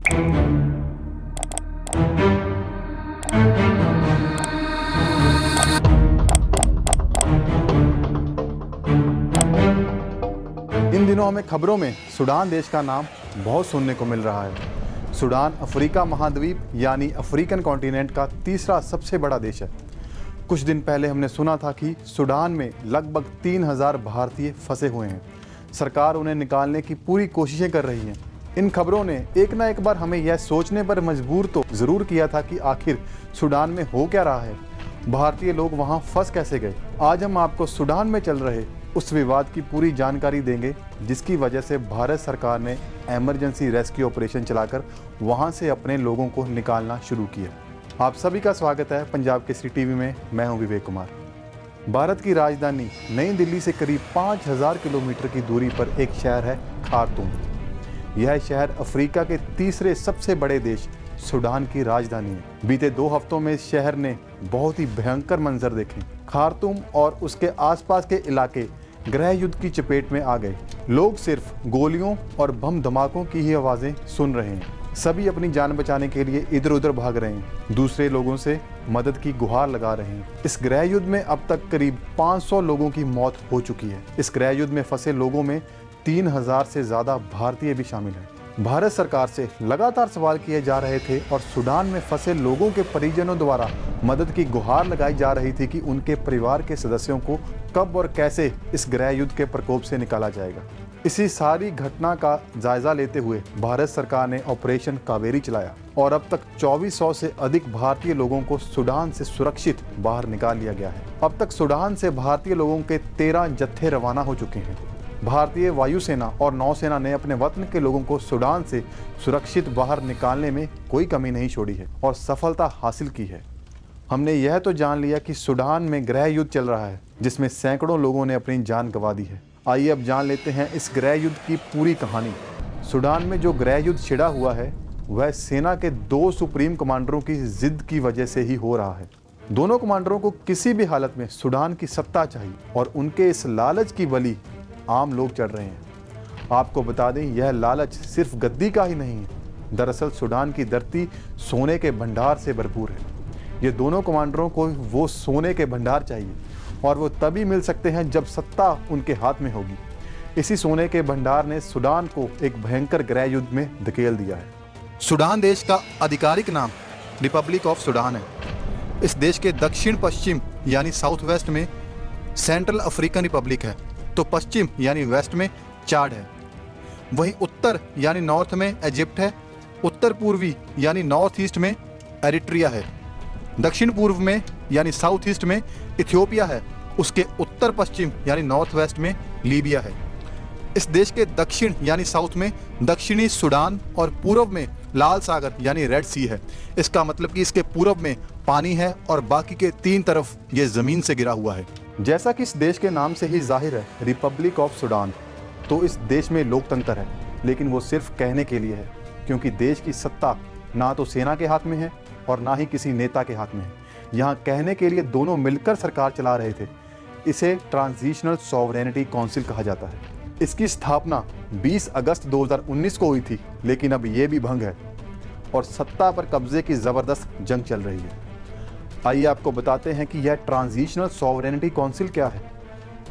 इन दिनों हमें खबरों में सूडान देश का नाम बहुत सुनने को मिल रहा है। सूडान अफ्रीका महाद्वीप यानी अफ्रीकन कॉन्टिनेंट का तीसरा सबसे बड़ा देश है। कुछ दिन पहले हमने सुना था कि सूडान में लगभग 3000 भारतीय फंसे हुए हैं। सरकार उन्हें निकालने की पूरी कोशिशें कर रही है। इन खबरों ने एक ना एक बार हमें यह सोचने पर मजबूर तो ज़रूर किया था कि आखिर सूडान में हो क्या रहा है, भारतीय लोग वहाँ फंस कैसे गए। आज हम आपको सूडान में चल रहे उस विवाद की पूरी जानकारी देंगे जिसकी वजह से भारत सरकार ने इमरजेंसी रेस्क्यू ऑपरेशन चलाकर वहां से अपने लोगों को निकालना शुरू किया। आप सभी का स्वागत है पंजाब केसरी टीवी में। मैं हूं विवेक कुमार। भारत की राजधानी नई दिल्ली से करीब 5000 किलोमीटर की दूरी पर एक शहर है खार्तूम। यह शहर अफ्रीका के तीसरे सबसे बड़े देश सूडान की राजधानी है। बीते 2 हफ्तों में इस शहर ने बहुत ही भयंकर मंजर देखे। खार्तूम और उसके आसपास के इलाके गृह युद्ध की चपेट में आ गए। लोग सिर्फ गोलियों और बम धमाकों की ही आवाज़ें सुन रहे हैं। सभी अपनी जान बचाने के लिए इधर उधर भाग रहे हैं, दूसरे लोगों से मदद की गुहार लगा रहे हैं। इस गृह युद्ध में अब तक करीब 500 लोगों की मौत हो चुकी है। इस गृह युद्ध में फंसे लोगों में 3000 से ज़्यादा भारतीय भी शामिल हैं। भारत सरकार से लगातार सवाल किए जा रहे थे और सूडान में फंसे लोगों के परिजनों द्वारा मदद की गुहार लगाई जा रही थी कि उनके परिवार के सदस्यों को कब और कैसे इस गृह युद्ध के प्रकोप से निकाला जाएगा। इसी सारी घटना का जायजा लेते हुए भारत सरकार ने ऑपरेशन कावेरी चलाया और अब तक 2400 से अधिक भारतीय लोगों को सूडान से सुरक्षित बाहर निकाल लिया गया है। अब तक सूडान से भारतीय लोगों के 13 जत्थे रवाना हो चुके हैं। भारतीय वायुसेना और नौसेना ने अपने वतन के लोगों को सूडान से सुरक्षित बाहर निकालने में कोई कमी नहीं छोड़ी है और सफलता हासिल की है। हमने यह तो जान लिया कि सूडान में गृह युद्ध चल रहा है जिसमें सैकड़ों लोगों ने अपनी जान गंवा दी है। आइए अब जान लेते हैं इस गृह युद्ध की पूरी कहानी। सूडान में जो गृह युद्ध छिड़ा हुआ है वह सेना के 2 सुप्रीम कमांडरों की जिद की वजह से ही हो रहा है। दोनों कमांडरों को किसी भी हालत में सूडान की सत्ता चाहिए और उनके इस लालच की बलि आम लोग चढ़ रहे हैं। आपको बता दें यह लालच सिर्फ गद्दी का ही नहीं है। दरअसल सूडान की धरती सोने के भंडार से भरपूर है। ये दोनों कमांडरों को वो सोने के भंडार चाहिए और वो तभी मिल सकते हैं जब सत्ता उनके हाथ में होगी। इसी सोने के भंडार ने सूडान को एक भयंकर गृह युद्ध में धकेल दिया है। सूडान देश का आधिकारिक नाम रिपब्लिक ऑफ सूडान है। इस देश के दक्षिण पश्चिम यानी साउथ वेस्ट में सेंट्रल अफ्रीकन रिपब्लिक है, तो पश्चिम यानी वेस्ट में चाड है। वहीं उत्तर यानी नॉर्थ में इजिप्ट है, उत्तर पूर्वी यानी नॉर्थ ईस्ट में एरिट्रिया है, दक्षिण पूर्व में यानी साउथ ईस्ट में इथियोपिया है, उसके उत्तर पश्चिम यानी नॉर्थ वेस्ट में लीबिया है। इस देश के दक्षिण यानी साउथ में दक्षिणी सूडान और पूर्व में लाल सागर यानी रेड सी है। इसका मतलब कि इसके पूर्व में पानी है और बाकी के 3 तरफ ये ज़मीन से घिरा हुआ है। जैसा कि इस देश के नाम से ही जाहिर है रिपब्लिक ऑफ सूडान, तो इस देश में लोकतंत्र है, लेकिन वो सिर्फ कहने के लिए है क्योंकि देश की सत्ता ना तो सेना के हाथ में है और ना ही किसी नेता के हाथ में है। यहाँ कहने के लिए दोनों मिलकर सरकार चला रहे थे। इसे ट्रांजिशनल सॉवरेनिटी काउंसिल कहा जाता है। इसकी स्थापना 20 अगस्त 2019 को हुई थी, लेकिन अब ये भी भंग है और सत्ता पर कब्जे की ज़बरदस्त जंग चल रही है। आइए आपको बताते हैं कि यह ट्रांजिशनल सॉवरेनिटी काउंसिल क्या है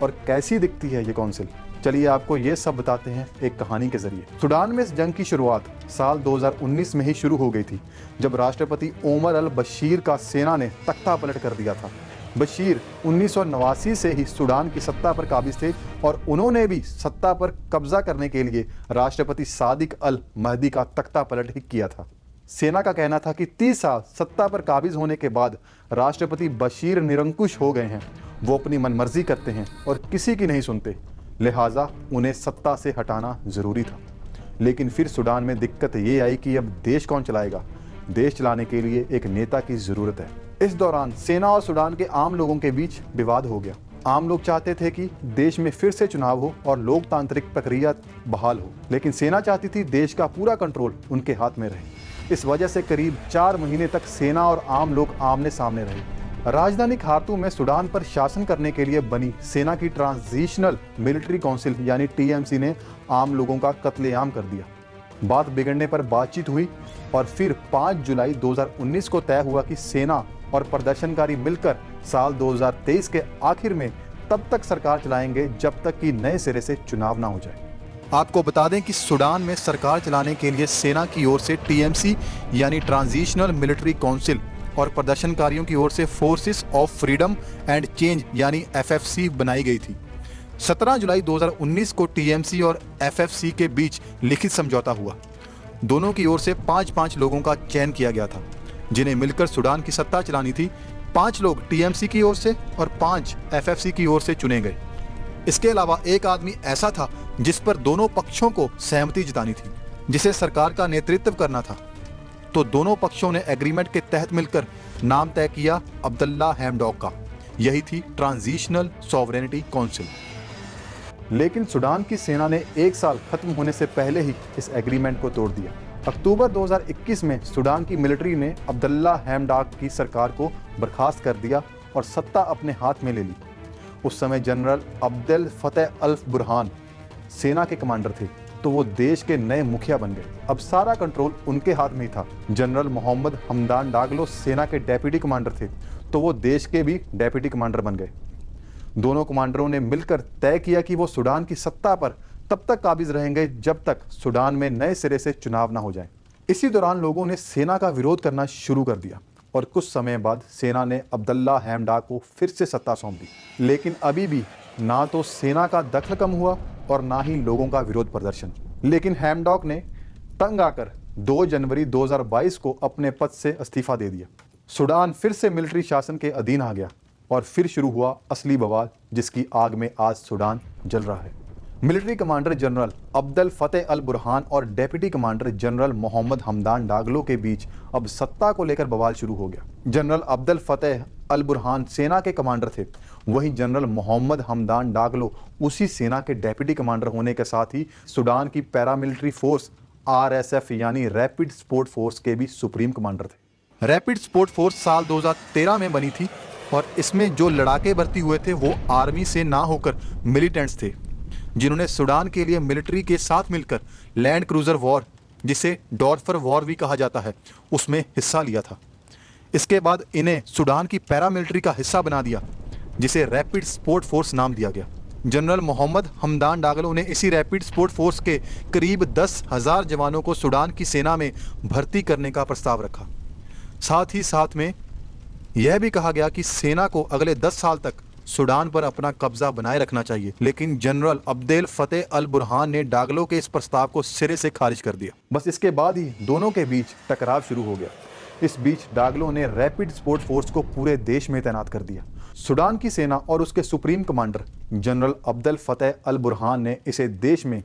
और कैसी दिखती है ये काउंसिल। चलिए आपको ये सब बताते हैं एक कहानी के जरिए। सूडान में इस जंग की शुरुआत साल 2019 में ही शुरू हो गई थी, जब राष्ट्रपति ओमर अल बशीर का सेना ने तख्ता पलट कर दिया था। बशीर 1989 से ही सूडान की सत्ता पर काबिज थे और उन्होंने भी सत्ता पर कब्जा करने के लिए राष्ट्रपति सादिक अल महदी का तख्ता पलट ही किया था। सेना का कहना था कि 30 साल सत्ता पर काबिज होने के बाद राष्ट्रपति बशीर निरंकुश हो गए हैं, वो अपनी मनमर्जी करते हैं और किसी की नहीं सुनते, लिहाजा उन्हें सत्ता से हटाना ज़रूरी था। लेकिन फिर सूडान में दिक्कत ये आई कि अब देश कौन चलाएगा। देश चलाने के लिए एक नेता की ज़रूरत है। इस दौरान सेना और सूडान के आम लोगों के बीच विवाद हो गया। आम लोग चाहते थे कि देश में फिर से चुनाव हो और लोकतांत्रिक प्रक्रिया बहाल हो, लेकिन सेना चाहती थी देश का पूरा कंट्रोल उनके हाथ में रहे। इस वजह से करीब 4 महीने तक सेना और आम लोग आमने सामने रहे। राजधानी खार्तूम में सूडान पर शासन करने के लिए बनी सेना की ट्रांजिशनल मिलिट्री काउंसिल यानी टीएमसी ने आम लोगों का कत्लेआम कर दिया। बात बिगड़ने पर बातचीत हुई और फिर 5 जुलाई 2019 को तय हुआ कि सेना और प्रदर्शनकारी मिलकर साल 2023 के आखिर में तब तक सरकार चलाएंगे जब तक कि नए सिरे से चुनाव ना हो जाए। आपको बता दें कि सूडान में सरकार चलाने के लिए सेना की ओर से टीएमसी यानी ट्रांजिशनल मिलिट्री काउंसिल और प्रदर्शनकारियों की ओर से forces of freedom and change यानी एफएफसी बनाई गई थी। 17 जुलाई 2019 को टीएमसी और एफएफसी के बीच लिखित समझौता हुआ। दोनों की ओर से 5-5 लोगों का चयन किया गया था जिन्हें मिलकर सूडान की सत्ता चलानी थी। 5 लोग टीएमसी की ओर से और 5 एफएफसी की ओर से चुने गए। इसके अलावा एक आदमी ऐसा था जिस पर दोनों पक्षों को सहमति जतानी थी, जिसे सरकार का नेतृत्व करना था। तो दोनों पक्षों ने एग्रीमेंट के तहत मिलकर नाम तय किया अब्दुल्ला हैमडॉक का। यही थी ट्रांजिशनल सॉवरेनिटी काउंसिल। लेकिन सूडान की सेना ने 1 साल खत्म होने से पहले ही इस एग्रीमेंट को तोड़ दिया। अक्टूबर 2021 में सूडान की मिलिट्री ने अब्दुल्ला हैमडॉक की सरकार को बर्खास्त कर दिया और सत्ता अपने हाथ में ले ली। उस समय general Abdel Fattah al Burhan सेना के कमांडर थे, तो वो देश के नए मुखिया बन गए। अब सारा कंट्रोल उनके हाथ में ही था। जनरल मोहम्मद हमदान डागलो सेना के डेप्यूटी कमांडर थे, तो वो देश के भी डेप्यूटी कमांडर बन गए। दोनों कमांडरों ने मिलकर तय किया कि वो सूडान की सत्ता पर तब तक काबिज रहेंगे जब तक सूडान में नए सिरे से चुनाव ना हो जाए। इसी दौरान लोगों ने सेना का विरोध करना शुरू कर दिया और कुछ समय बाद सेना ने अब्दुल्ला हैमडॉक को फिर से सत्ता सौंप दी। लेकिन अभी भी ना तो सेना का दखल कम हुआ और ना ही लोगों का विरोध प्रदर्शन। लेकिन हैमडॉक ने तंग आकर 2 जनवरी 2022 को अपने पद से इस्तीफा दे दिया। सूडान फिर से मिलिट्री शासन के अधीन आ गया और फिर शुरू हुआ असली बवाल, जिसकी आग में आज सूडान जल रहा है। Military commander general Abdel Fattah al Burhan और deputy commander general Mohamed Hamdan Dagalo के बीच अब सत्ता को लेकर बवाल शुरू हो गया। General Abdel Fattah al Burhan सेना के कमांडर थे, वहीं जनरल मोहम्मद हमदान डागलो उसी सेना के डेप्यूटी कमांडर होने के साथ ही सूडान की पैरामिलिट्री फोर्स आरएसएफ यानी रैपिड सपोर्ट फोर्स के भी सुप्रीम कमांडर थे। रैपिड सपोर्ट फोर्स साल 2013 में बनी थी और इसमें जो लड़ाके भर्ती हुए थे वो आर्मी से ना होकर मिलिटेंट्स थे, जिन्होंने सूडान के लिए मिलिट्री के साथ मिलकर लैंड क्रूजर वॉर, जिसे डॉर्फर वॉर भी कहा जाता है, उसमें हिस्सा लिया था। इसके बाद इन्हें सूडान की पैरामिलिट्री का हिस्सा बना दिया, जिसे रैपिड सपोर्ट फोर्स नाम दिया गया। जनरल मोहम्मद हमदान डागलो ने इसी रैपिड सपोर्ट फोर्स के करीब 10,000 जवानों को सूडान की सेना में भर्ती करने का प्रस्ताव रखा। साथ ही साथ में यह भी कहा गया कि सेना को अगले 10 साल तक सूडान पर अपना कब्जा बनाए रखना चाहिए। लेकिन general Abdel Fattah al Burhan ने डागलो के इस प्रस्ताव को सिरे से खारिज कर दिया। बस इसके बाद ही दोनों के बीच टकराव शुरू हो गया। इस बीच डागलो ने रैपिड सपोर्ट फोर्स को पूरे देश में तैनात कर दिया। सूडान की सेना और उसके supreme commander general Abdel Fattah al Burhan ने इसे देश में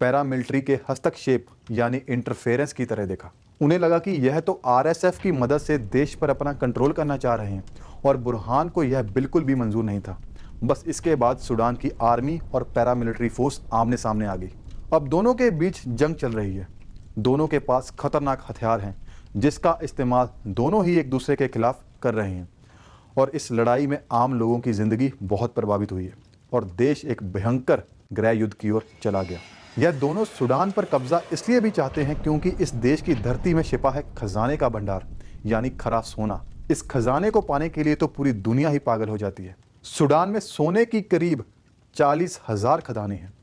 पैरामिलिट्री के हस्तक्षेप यानी इंटरफेरेंस की तरह देखा। उन्हें लगा कि यह तो आरएसएफ की मदद से देश पर अपना कंट्रोल करना चाह रहे हैं और बुरहान को यह बिल्कुल भी मंजूर नहीं था। बस इसके बाद सूडान की आर्मी और पैरामिलिट्री फोर्स आमने सामने आ गई। अब दोनों के बीच जंग चल रही है। दोनों के पास खतरनाक हथियार हैं जिसका इस्तेमाल दोनों ही एक दूसरे के खिलाफ कर रहे हैं और इस लड़ाई में आम लोगों की ज़िंदगी बहुत प्रभावित हुई है और देश एक भयंकर गृह युद्ध की ओर चला गया। यह दोनों सूडान पर कब्जा इसलिए भी चाहते हैं क्योंकि इस देश की धरती में छिपा है खजाने का भंडार यानी खरा सोना। इस खजाने को पाने के लिए तो पूरी दुनिया ही पागल हो जाती है। सूडान में सोने की करीब 40,000 खदानें हैं।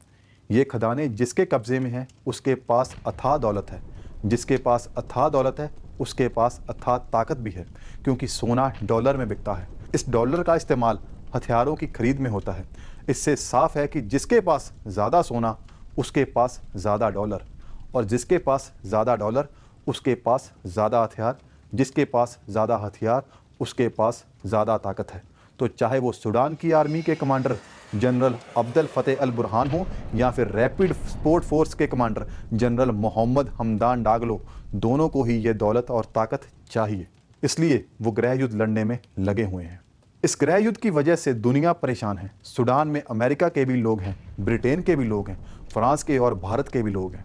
ये खदानें जिसके कब्जे में हैं उसके पास अथाह दौलत है, जिसके पास अथाह दौलत है उसके पास अथाह ताकत भी है, क्योंकि सोना डॉलर में बिकता है। इस डॉलर का इस्तेमाल हथियारों की खरीद में होता है। इससे साफ है कि जिसके पास ज़्यादा सोना उसके पास ज़्यादा डॉलर, और जिसके पास ज़्यादा डॉलर उसके पास ज़्यादा हथियार, जिसके पास ज़्यादा हथियार उसके पास ज़्यादा ताकत है। तो चाहे वो सूडान की आर्मी के commander general Abdel Fattah al Burhan हो या फिर रैपिड सपोर्ट फोर्स के कमांडर जनरल मोहम्मद हमदान डागलो, दोनों को ही ये दौलत और ताकत चाहिए। इसलिए वो गृह युद्ध लड़ने में लगे हुए हैं। इस गृह युद्ध की वजह से दुनिया परेशान है। सूडान में अमेरिका के भी लोग हैं, ब्रिटेन के भी लोग हैं, फ्रांस के और भारत के भी लोग हैं।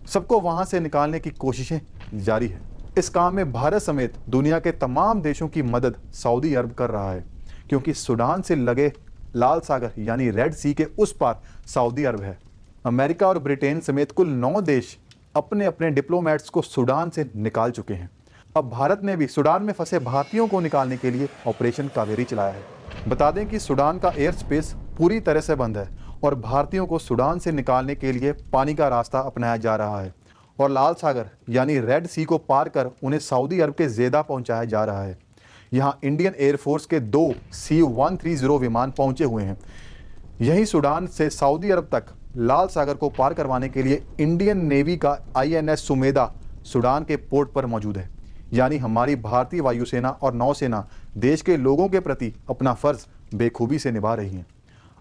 सबको वहाँ से निकालने की कोशिशें जारी है। इस काम में भारत समेत दुनिया के तमाम देशों की मदद सऊदी अरब कर रहा है, क्योंकि सूडान से लगे लाल सागर यानी रेड सी के उस पार सऊदी अरब है। अमेरिका और ब्रिटेन समेत कुल 9 देश अपने अपने डिप्लोमेट्स को सूडान से निकाल चुके हैं। अब भारत ने भी सूडान में फंसे भारतीयों को निकालने के लिए ऑपरेशन कावेरी चलाया है। बता दें कि सूडान का एयर स्पेस पूरी तरह से बंद है और भारतीयों को सूडान से निकालने के लिए पानी का रास्ता अपनाया जा रहा है और लाल सागर यानी रेड सी को पार कर उन्हें सऊदी अरब के जेदा पहुंचाया जा रहा है। यहाँ इंडियन एयरफोर्स के 2 C-130 विमान पहुंचे हुए हैं। यही सूडान से सऊदी अरब तक लाल सागर को पार करवाने के लिए इंडियन नेवी का INS सुमेधा सूडान के पोर्ट पर मौजूद है। यानी हमारी भारतीय वायुसेना और नौसेना देश के लोगों के प्रति अपना फर्ज बेखूबी से निभा रही हैं।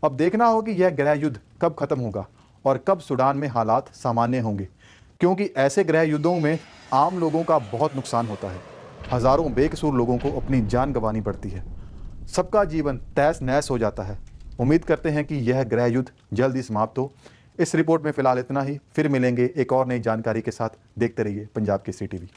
अब देखना हो कि यह गृह युद्ध कब खत्म होगा और कब सूडान में हालात सामान्य होंगे, क्योंकि ऐसे गृह युद्धों में आम लोगों का बहुत नुकसान होता है। हजारों बेकसूर लोगों को अपनी जान गंवानी पड़ती है। सबका जीवन तहस नहस हो जाता है। उम्मीद करते हैं कि यह गृह युद्ध जल्द ही समाप्त हो। इस रिपोर्ट में फिलहाल इतना ही। फिर मिलेंगे एक और नई जानकारी के साथ। देखते रहिए पंजाब केसरी टीवी।